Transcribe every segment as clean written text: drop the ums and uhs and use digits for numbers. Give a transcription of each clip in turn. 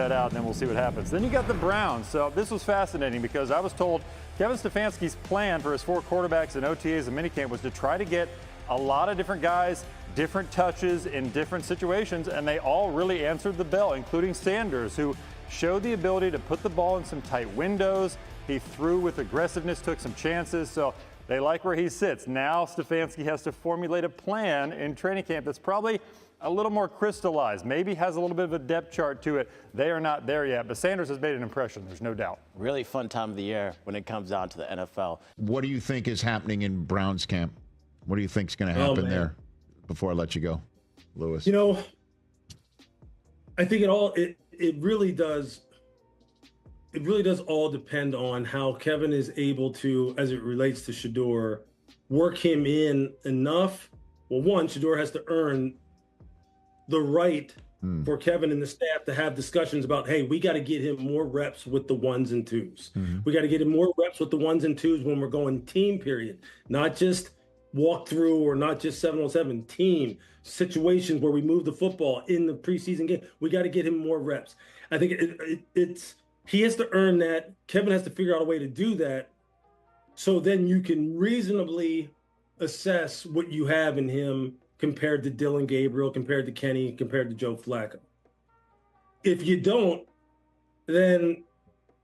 that out, and then we'll see what happens. Then you got the Browns. So this was fascinating because I was told Kevin Stefanski's plan for his 4 quarterbacks in OTAs and minicamp was to try to get a lot of different guys, different touches in different situations, and they all really answered the bell, including Sanders, who showed the ability to put the ball in some tight windows. He threw with aggressiveness, took some chances, so they like where he sits. Now Stefanski has to formulate a plan in training camp that's probably a little more crystallized, maybe has a little bit of a depth chart to it. They are not there yet, but Sanders has made an impression, there's no doubt. Really fun time of the year when it comes down to the NFL. What do you think is happening in Browns camp? What do you think is going to happen there before I let you go, Lewis? You know, I think it really does all depend on how Kevin is able to, as it relates to Shedeur, work him in enough. Well, one, Shedeur has to earn the right for Kevin and the staff to have discussions about, hey, we got to get him more reps with the 1s and 2s. We got to get him more reps with the 1s and 2s when we're going team period, not just walk through or not just 7-on-7 team situations where we move the football in the preseason game. We got to get him more reps. I think he has to earn that. Kevin has to figure out a way to do that. So then you can reasonably assess what you have in him compared to Dylan Gabriel, compared to Kenny, compared to Joe Flacco. If you don't, then,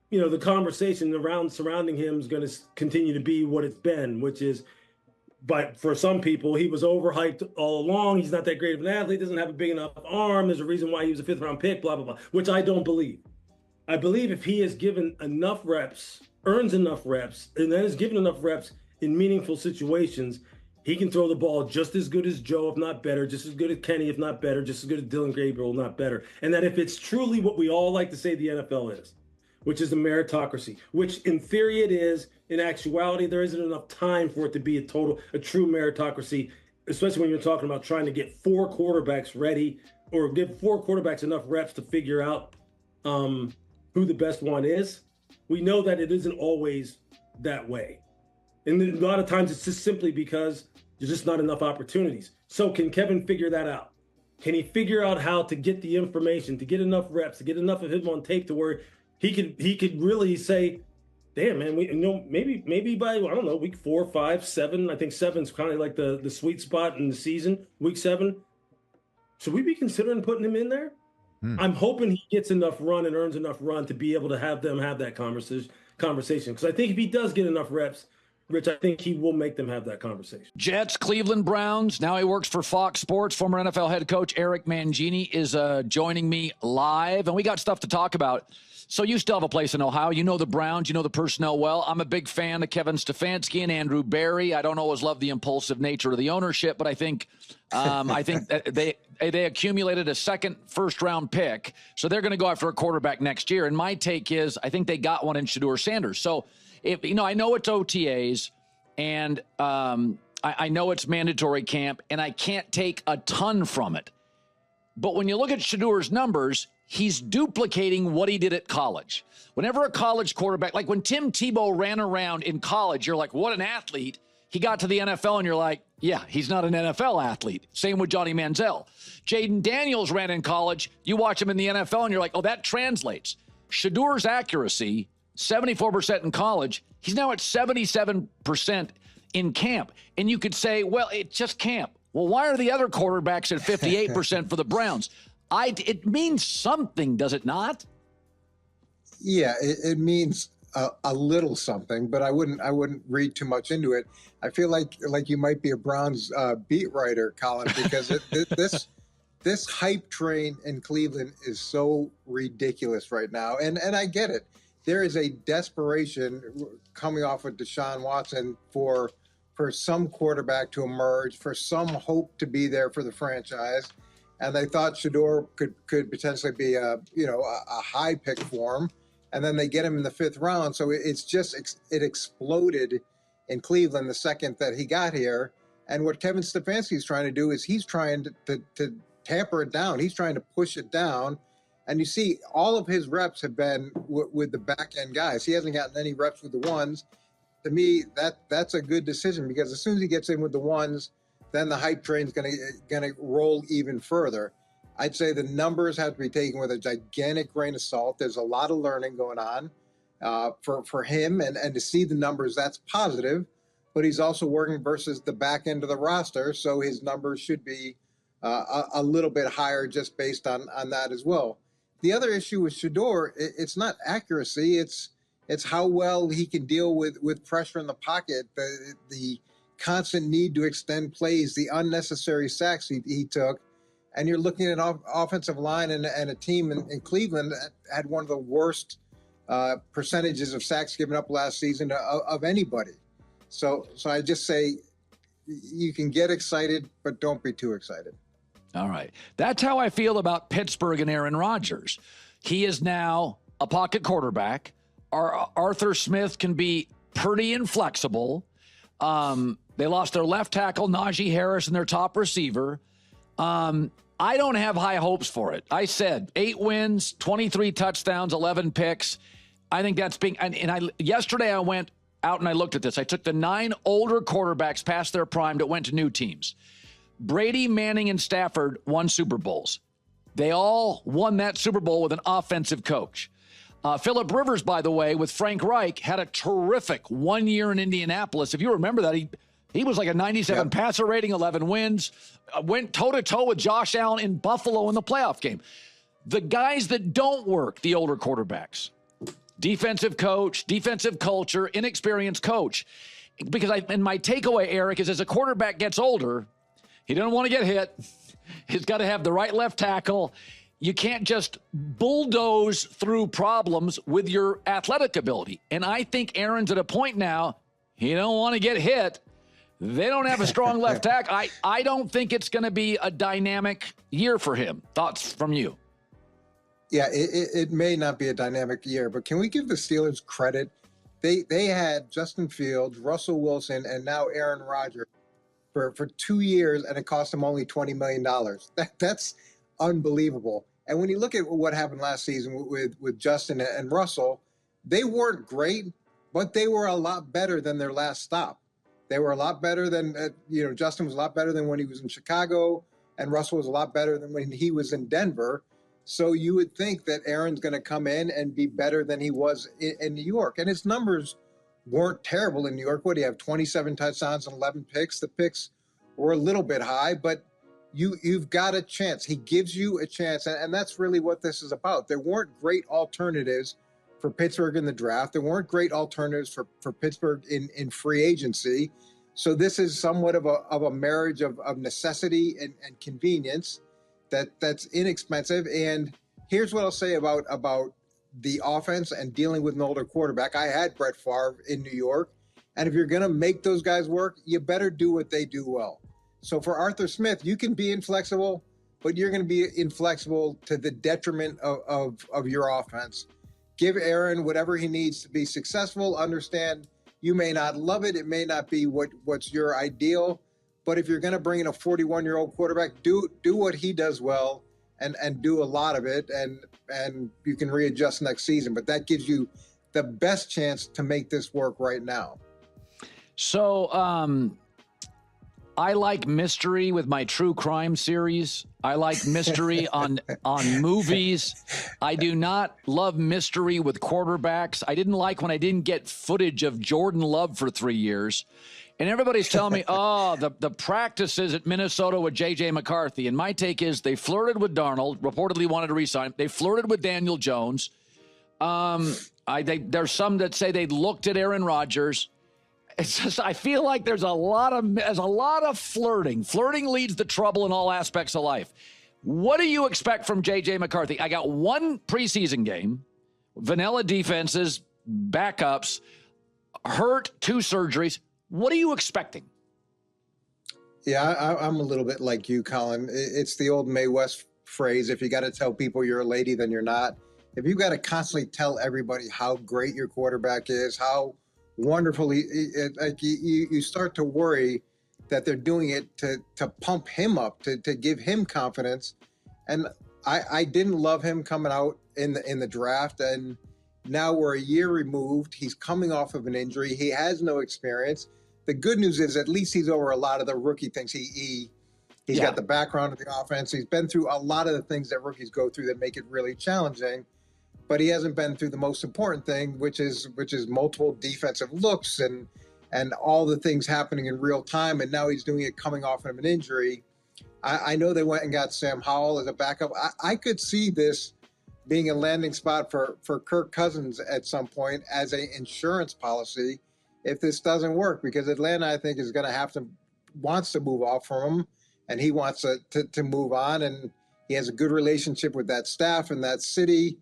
you know, the conversation around surrounding him is going to continue to be what it's been, which is, but for some people, he was overhyped all along. He's not that great of an athlete, doesn't have a big enough arm. There's a reason why he was a 5th-round pick, blah, blah, blah, which I don't believe. I believe if he is given enough reps, earns enough reps, and then is given enough reps in meaningful situations, he can throw the ball just as good as Joe, if not better, just as good as Kenny, if not better, just as good as Dylan Gabriel, if not better. And that if it's truly what we all like to say the NFL is, which is a meritocracy, which in theory it is, in actuality, there isn't enough time for it to be a true meritocracy, especially when you're talking about trying to get 4 quarterbacks ready or give 4 quarterbacks enough reps to figure out who the best one is. We know that it isn't always that way. And a lot of times it's just simply because there's just not enough opportunities. So can Kevin figure that out? Can he figure out how to get the information, to get enough reps, to get enough of him on tape to where he could really say, damn, man, maybe by, I don't know, week 4, 5, 7, I think 7's kind of like the sweet spot in the season, week 7. Should we be considering putting him in there? I'm hoping he gets enough run and earns enough run to be able to have them have that conversation. Because I think if he does get enough reps, Rich, I think he will make them have that conversation. Jets, Cleveland Browns. Now he works for Fox Sports. Former NFL head coach Eric Mangini is joining me live, and we got stuff to talk about. So you still have a place in Ohio. You know the Browns. You know the personnel well. I'm a big fan of Kevin Stefanski and Andrew Berry. I don't always love the impulsive nature of the ownership, but I think that they accumulated a second first-round pick, so they're going to go after a quarterback next year. And my take is I think they got one in Shedeur Sanders. So, I know it's OTAs, and I know it's mandatory camp, and I can't take a ton from it. But when you look at Shedeur's numbers, he's duplicating what he did at college. Whenever a college quarterback, like when Tim Tebow ran around in college, you're like, what an athlete. He got to the NFL, and you're like, yeah, he's not an NFL athlete. Same with Johnny Manziel. Jaden Daniels ran in college. You watch him in the NFL, and you're like, oh, that translates. Shedeur's accuracy, 74% in college. He's now at 77% in camp. And you could say, well, it's just camp. Well, why are the other quarterbacks at 58% for the Browns? It means something, does it not? Yeah, it means a little something, but I wouldn't read too much into it. I feel like you might be a Browns beat writer, Colin, because this hype train in Cleveland is so ridiculous right now, and I get it. There is a desperation coming off of Deshaun Watson for some quarterback to emerge, for some hope to be there for the franchise. And they thought Shedeur could potentially be a high pick for him. And then they get him in the 5th round. So it exploded in Cleveland the second that he got here. And what Kevin Stefanski is trying to do is he's trying to tamper it down. He's trying to push it down. And you see, all of his reps have been with the back-end guys. He hasn't gotten any reps with the 1s. To me, that's a good decision, because as soon as he gets in with the 1s, then the hype train's gonna roll even further. I'd say the numbers have to be taken with a gigantic grain of salt. There's a lot of learning going on for him, and to see the numbers, that's positive. But he's also working versus the back end of the roster, so his numbers should be a little bit higher just based on that as well. The other issue with Shedeur, it's not accuracy, it's how well he can deal with pressure in the pocket, the constant need to extend plays, the unnecessary sacks he took. And you're looking at an offensive line and a team in Cleveland that had one of the worst percentages of sacks given up last season of anybody. So I just say you can get excited, but don't be too excited. All right. That's how I feel about Pittsburgh and Aaron Rodgers. He is now a pocket quarterback. Arthur Smith can be pretty inflexible. They lost their left tackle, Najee Harris, and their top receiver. I don't have high hopes for it. I said 8 wins, 23 touchdowns, 11 picks. I think that's being, yesterday I went out and I looked at this. I took the 9 older quarterbacks past their prime that went to new teams. Brady, Manning, and Stafford won Super Bowls. They all won that Super Bowl with an offensive coach. Phillip Rivers, by the way, with Frank Reich, had a terrific 1 year in Indianapolis. If you remember that, he was like a 97 passer rating, 11 wins, went toe-to-toe with Josh Allen in Buffalo in the playoff game. The guys that don't work, the older quarterbacks, defensive coach, defensive culture, inexperienced coach. Because my takeaway, Eric, is as a quarterback gets older, he doesn't want to get hit. He's got to have the right left tackle. You can't just bulldoze through problems with your athletic ability. And I think Aaron's at a point now, he don't want to get hit. They don't have a strong left tackle. I don't think it's going to be a dynamic year for him. Thoughts from you? Yeah, it may not be a dynamic year, but can we give the Steelers credit? They had Justin Fields, Russell Wilson, and now Aaron Rodgers for 2 years, and it cost them only $20 million. That's unbelievable. And when you look at what happened last season with Justin and Russell, they weren't great, but they were a lot better than their last stop. They were a lot better than, Justin was a lot better than when he was in Chicago, and Russell was a lot better than when he was in Denver. So you would think that Aaron's going to come in and be better than he was in New York. And his numbers weren't terrible in New York. What do you have, 27 touchdowns and 11 picks? The picks were a little bit high, but you've got a chance. He gives you a chance, and that's really what this is about. There weren't great alternatives for Pittsburgh in the draft. There weren't great alternatives for Pittsburgh in free agency. So this is somewhat of a marriage of necessity and convenience that's inexpensive. And here's what I'll say about the offense and dealing with an older quarterback. I had Brett Favre in New York, and if you're going to make those guys work, you better do what they do well. So for Arthur Smith, you can be inflexible, but you're going to be inflexible to the detriment of your offense. Give Aaron whatever he needs to be successful. Understand you may not love it. It may not be what's your ideal. But if you're going to bring in a 41-year-old quarterback, do what he does well and do a lot of it, and you can readjust next season. But that gives you the best chance to make this work right now. So I like mystery with my true crime series. I like mystery on movies. I do not love mystery with quarterbacks. I didn't like when I didn't get footage of Jordan Love for 3 years. And everybody's telling me, the practices at Minnesota with J.J. McCarthy. And my take is they flirted with Darnold, reportedly wanted to re-sign. They flirted with Daniel Jones. There's some that say they looked at Aaron Rodgers. It's just, I feel like there's a lot of flirting. Flirting leads to trouble in all aspects of life. What do you expect from J.J. McCarthy? I got one preseason game, vanilla defenses, backups, hurt, 2 surgeries. What are you expecting? Yeah, I'm a little bit like you, Colin. It's the old Mae West phrase, if you got to tell people you're a lady, then you're not. If you've got to constantly tell everybody how great your quarterback is, how wonderful you start to worry that they're doing it to pump him up, to give him confidence. And I didn't love him coming out in the draft, and now we're a year removed. He's coming off of an injury. He has no experience. The good news is at least he's over a lot of the rookie things. He He's Yeah. got the background of the offense. He's been through a lot of the things that rookies go through that make it really challenging, but he hasn't been through the most important thing, which is multiple defensive looks and all the things happening in real time. And now he's doing it coming off of an injury. I know they went and got Sam Howell as a backup. I could see this being a landing spot for Kirk Cousins at some point as an insurance policy if this doesn't work, because Atlanta, I think, is going to wants to move off from him, and he wants to move on, and he has a good relationship with that staff and that city.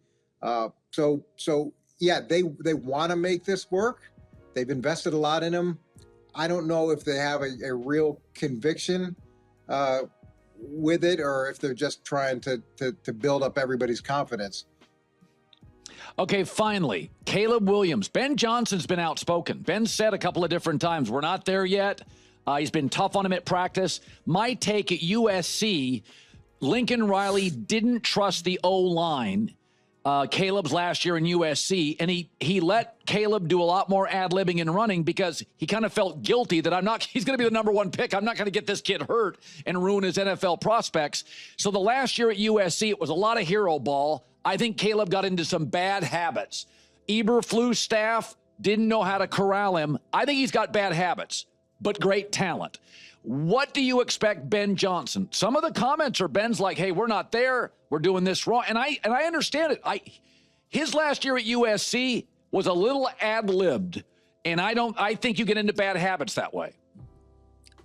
So yeah, they want to make this work. They've invested a lot in him. I don't know if they have a real conviction with it, or if they're just trying to build up everybody's confidence. Okay, finally, Caleb Williams. Ben Johnson's been outspoken. Ben said a couple of different times, we're not there yet. He's been tough on him at practice. My take at USC, Lincoln Riley didn't trust the O-line. Caleb's last year in USC, and he let Caleb do a lot more ad-libbing and running because he kind of felt guilty that he's going to be the number one pick. I'm not going to get this kid hurt and ruin his NFL prospects. So the last year at USC, it was a lot of hero ball. I think Caleb got into some bad habits. Eberflus staff didn't know how to corral him. I think he's got bad habits, but great talent. What do you expect Ben Johnson? Some of the comments are Ben's like, hey, we're not there. We're doing this wrong. And I understand it. His last year at USC was a little ad-libbed, and I think you get into bad habits that way.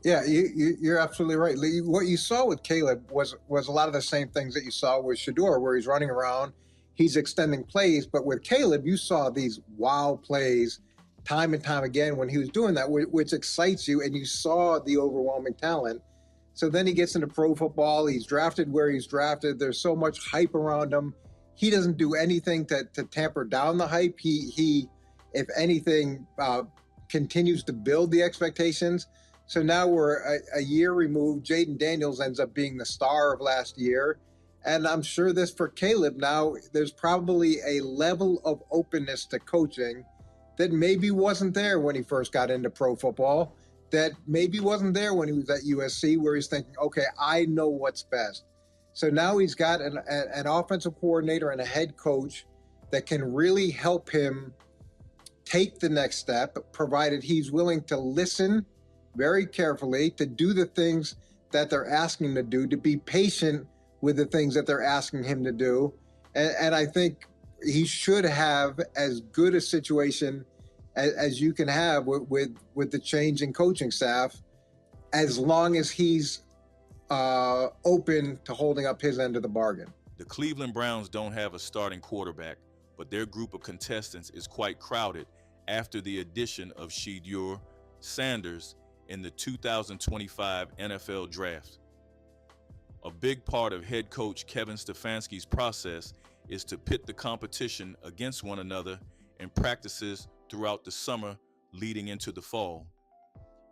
Yeah, you're absolutely right. What you saw with Caleb was a lot of the same things that you saw with Shedeur, where he's running around, he's extending plays. But with Caleb, you saw these wow plays time and time again when he was doing that, which excites you, and you saw the overwhelming talent. So then he gets into pro football. He's drafted where he's drafted. There's so much hype around him. He doesn't do anything to tamper down the hype. He if anything, continues to build the expectations. So now we're a year removed. Jaden Daniels ends up being the star of last year. And I'm sure this for Caleb now, there's probably a level of openness to coaching that maybe wasn't there when he first got into pro football, that maybe wasn't there when he was at USC, where he's thinking, okay, I know what's best. So now he's got an offensive coordinator and a head coach that can really help him take the next step, provided he's willing to listen very carefully, to do the things that they're asking him to do, to be patient with the things that they're asking him to do. And I think he should have as good a situation as you can have with the change in coaching staff, as long as he's open to holding up his end of the bargain. The Cleveland Browns don't have a starting quarterback, but their group of contestants is quite crowded after the addition of Shedeur Sanders in the 2025 NFL Draft. A big part of head coach Kevin Stefanski's process is to pit the competition against one another in practices throughout the summer leading into the fall.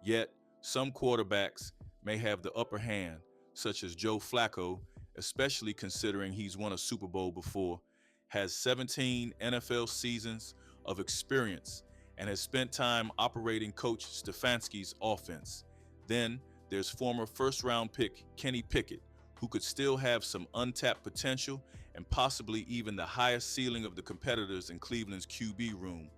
Yet, some quarterbacks may have the upper hand, such as Joe Flacco, especially considering he's won a Super Bowl before, has 17 NFL seasons of experience, and has spent time operating Coach Stefanski's offense. Then there's former first-round pick Kenny Pickett, who could still have some untapped potential and possibly even the highest ceiling of the competitors in Cleveland's QB room.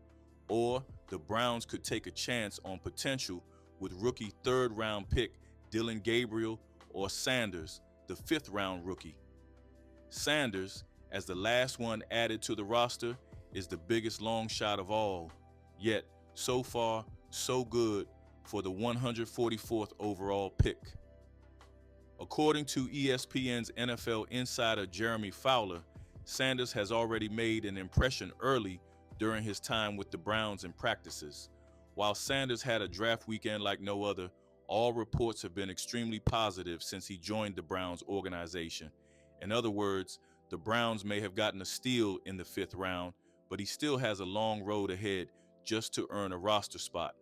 Or the Browns could take a chance on potential with rookie third-round pick Dylan Gabriel or Sanders, the fifth-round rookie. Sanders, as the last one added to the roster, is the biggest long shot of all. Yet, so far, so good for the 144th overall pick. According to ESPN's NFL insider Jeremy Fowler, Sanders has already made an impression early during his time with the Browns in practices. While Sanders had a draft weekend like no other, all reports have been extremely positive since he joined the Browns organization. In other words, the Browns may have gotten a steal in the fifth round, but he still has a long road ahead just to earn a roster spot.